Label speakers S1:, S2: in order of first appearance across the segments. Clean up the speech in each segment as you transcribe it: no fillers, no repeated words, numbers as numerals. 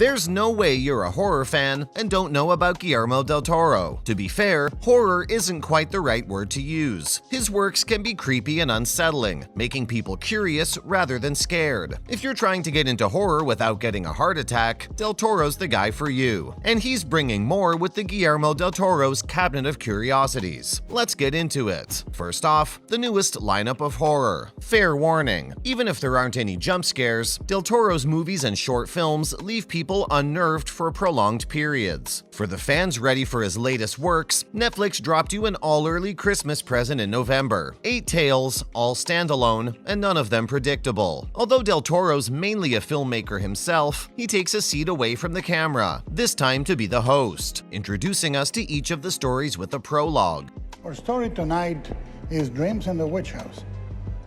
S1: There's no way you're a horror fan and don't know about Guillermo Del Toro. To be fair, horror isn't quite the right word to use. His works can be creepy and unsettling, making people curious rather than scared. If you're trying to get into horror without getting a heart attack, Del Toro's the guy for you. And he's bringing more with the Guillermo Del Toro's Cabinet of Curiosities. Let's get into it. First off, the newest lineup of horror. Fair warning, even if there aren't any jump scares, Del Toro's movies and short films leave people unnerved for prolonged periods. For the fans ready for his latest works, Netflix dropped you an all-early Christmas present in November. 8 tales, all standalone, and none of them predictable. Although Del Toro's mainly a filmmaker himself, he takes a seat away from the camera, this time to be the host, introducing us to each of the stories with a prologue.
S2: Our story tonight is Dreams in the Witch House,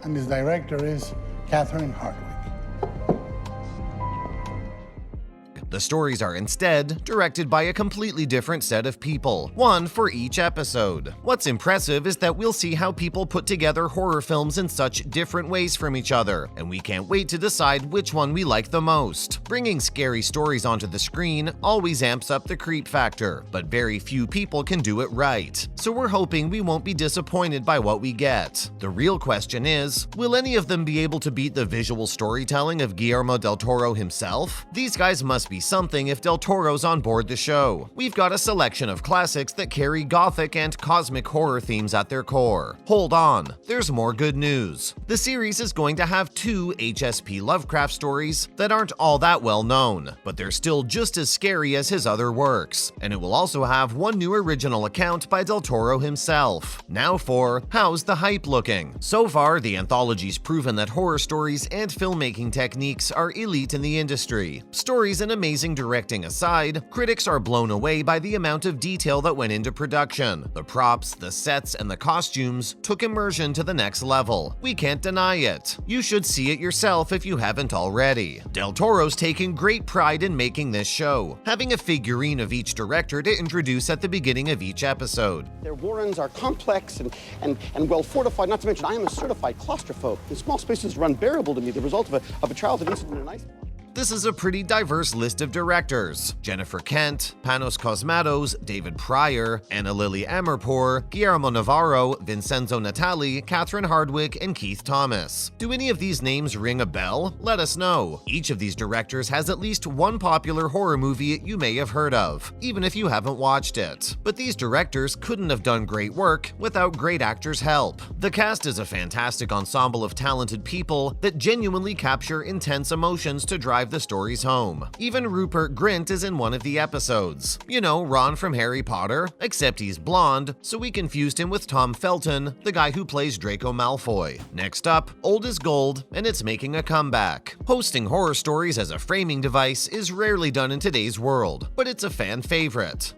S2: and its director is Catherine Hardwicke.
S1: The stories are instead directed by a completely different set of people, one for each episode. What's impressive is that we'll see how people put together horror films in such different ways from each other, and we can't wait to decide which one we like the most. Bringing scary stories onto the screen always amps up the creep factor, but very few people can do it right. So we're hoping we won't be disappointed by what we get. The real question is, will any of them be able to beat the visual storytelling of Guillermo del Toro himself? These guys must be something if Del Toro's on board the show. We've got a selection of classics that carry gothic and cosmic horror themes at their core. Hold on, there's more good news. The series is going to have 2 H.P Lovecraft stories that aren't all that well known, but they're still just as scary as his other works. And it will also have 1 new original account by Del Toro himself. Now for How's the Hype Looking? So far, the anthology's proven that horror stories and filmmaking techniques are elite in the industry. Stories and amazing directing aside, critics are blown away by the amount of detail that went into production. The props, the sets, and the costumes took immersion to the next level. We can't deny it. You should see it yourself if you haven't already. Del Toro's taken great pride in making this show, having a figurine of each director to introduce at the beginning of each episode.
S3: Their warrens are complex and well fortified, not to mention I am a certified claustrophobe. The small spaces are unbearable to me, the result of a childhood incident in an ice.
S1: This is a pretty diverse list of directors: Jennifer Kent, Panos Cosmatos, David Pryor, Anna Lily Amirpour, Guillermo Navarro, Vincenzo Natali, Catherine Hardwicke, and Keith Thomas. Do any of these names ring a bell? Let us know. Each of these directors has at least one popular horror movie you may have heard of, even if you haven't watched it. But these directors couldn't have done great work without great actors' help. The cast is a fantastic ensemble of talented people that genuinely capture intense emotions to drive the stories home. Even Rupert Grint is in one of the episodes. You know, Ron from Harry Potter, except he's blonde, so we confused him with Tom Felton, the guy who plays Draco Malfoy. Next up, Old is Gold, and it's making a comeback. Hosting horror stories as a framing device is rarely done in today's world, but it's a fan favorite.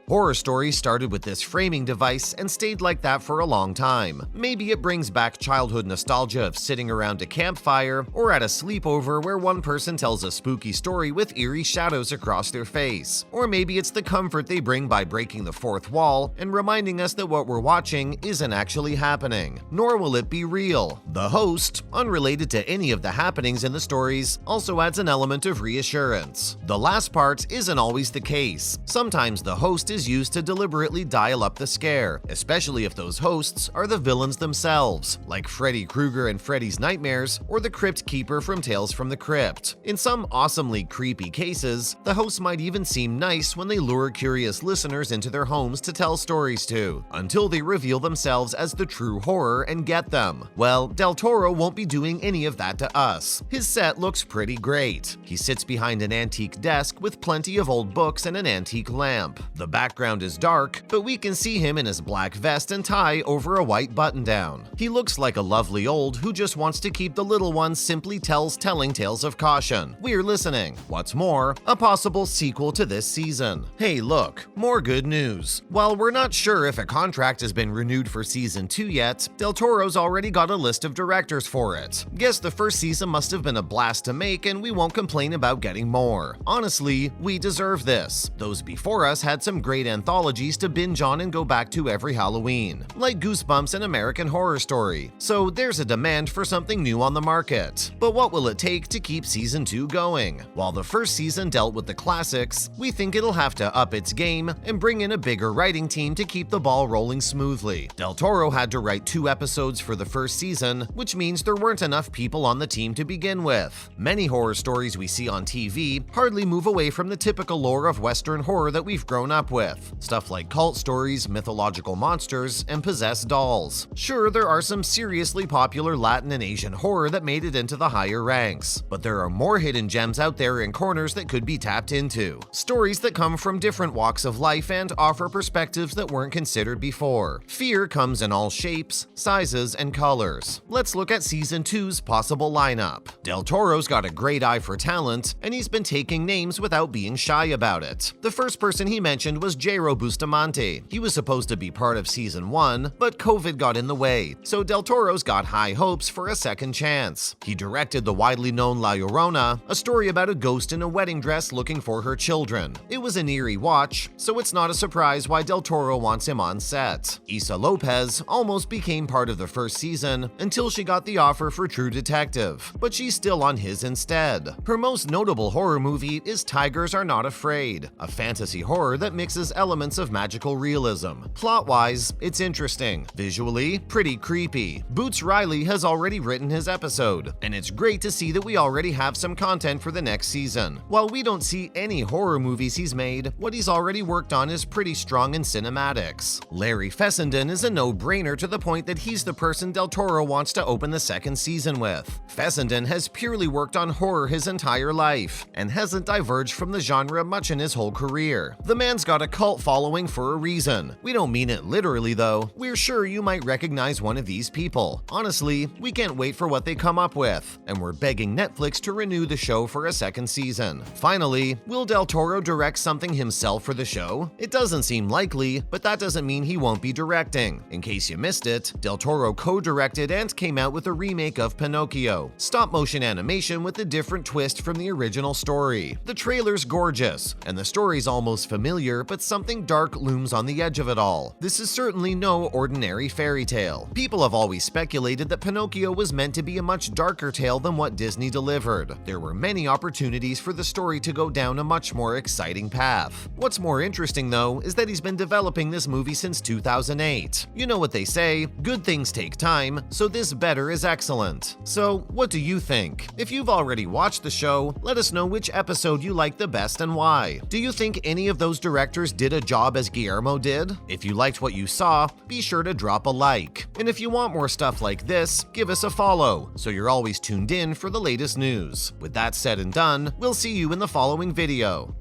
S1: Horror stories started with this framing device and stayed like that for a long time. Maybe it brings back childhood nostalgia of sitting around a campfire or at a sleepover where one person tells a spooky story with eerie shadows across their face. Or maybe it's the comfort they bring by breaking the fourth wall and reminding us that what we're watching isn't actually happening, nor will it be real. The host, unrelated to any of the happenings in the stories, also adds an element of reassurance. The last part isn't always the case. Sometimes the host is used to deliberately dial up the scare, especially if those hosts are the villains themselves, like Freddy Krueger in Freddy's Nightmares or the Crypt Keeper from Tales from the Crypt. In some awesomely creepy cases, the hosts might even seem nice when they lure curious listeners into their homes to tell stories to, until they reveal themselves as the true horror and get them. Well, Del Toro won't be doing any of that to us. His set looks pretty great. He sits behind an antique desk with plenty of old books and an antique lamp. The background is dark, but we can see him in his black vest and tie over a white button-down. He looks like a lovely old who just wants to keep the little ones simply telling tales of caution. We're listening. What's more, a possible sequel to this season. Hey look, more good news. While we're not sure if a contract has been renewed for season 2 yet, Del Toro's already got a list of directors for it. Guess the first season must have been a blast to make and we won't complain about getting more. Honestly, we deserve this. Those before us had some great great anthologies to binge on and go back to every Halloween, like Goosebumps and American Horror Story, so there's a demand for something new on the market. But what will it take to keep Season 2 going? While the first season dealt with the classics, we think it'll have to up its game and bring in a bigger writing team to keep the ball rolling smoothly. Del Toro had to write 2 episodes for the first season, which means there weren't enough people on the team to begin with. Many horror stories we see on TV hardly move away from the typical lore of Western horror that we've grown up with. Stuff like cult stories, mythological monsters, and possessed dolls. Sure, there are some seriously popular Latin and Asian horror that made it into the higher ranks, but there are more hidden gems out there in corners that could be tapped into. Stories that come from different walks of life and offer perspectives that weren't considered before. Fear comes in all shapes, sizes, and colors. Let's look at Season 2's possible lineup. Del Toro's got a great eye for talent, and he's been taking names without being shy about it. The first person he mentioned was Jayro Bustamente. He was supposed to be part of Season 1, but COVID got in the way, so Del Toro's got high hopes for a second chance. He directed the widely known La Llorona, a story about a ghost in a wedding dress looking for her children. It was an eerie watch, so it's not a surprise why Del Toro wants him on set. Isaa Lopez almost became part of the first season until she got the offer for True Detective, but she's still on his instead. Her most notable horror movie is Tigers Are Not Afraid, a fantasy horror that mixes elements of magical realism. Plot-wise, it's interesting. Visually, pretty creepy. Boots Riley has already written his episode, and it's great to see that we already have some content for the next season. While we don't see any horror movies he's made, what he's already worked on is pretty strong in cinematics. Larry Fessenden is a no-brainer to the point that he's the person Del Toro wants to open the second season with. Fessenden has purely worked on horror his entire life, and hasn't diverged from the genre much in his whole career. The man's got a cult following for a reason. We don't mean it literally though. We're sure you might recognize one of these people. Honestly, we can't wait for what they come up with, and we're begging Netflix to renew the show for a second season. Finally, will Del Toro direct something himself for the show? It doesn't seem likely, but that doesn't mean he won't be directing. In case you missed it, Del Toro co-directed and came out with a remake of Pinocchio, stop-motion animation with a different twist from the original story. The trailer's gorgeous, and the story's almost familiar, but something dark looms on the edge of it all. This is certainly no ordinary fairy tale. People have always speculated that Pinocchio was meant to be a much darker tale than what Disney delivered. There were many opportunities for the story to go down a much more exciting path. What's more interesting though is that he's been developing this movie since 2008. You know what they say, good things take time, so this better is excellent. So what do you think? If you've already watched the show, let us know which episode you liked the best and why. Do you think any of those directors did a job as Guillermo did? If you liked what you saw, be sure to drop a like. And if you want more stuff like this, give us a follow, so you're always tuned in for the latest news. With that said and done, we'll see you in the following video.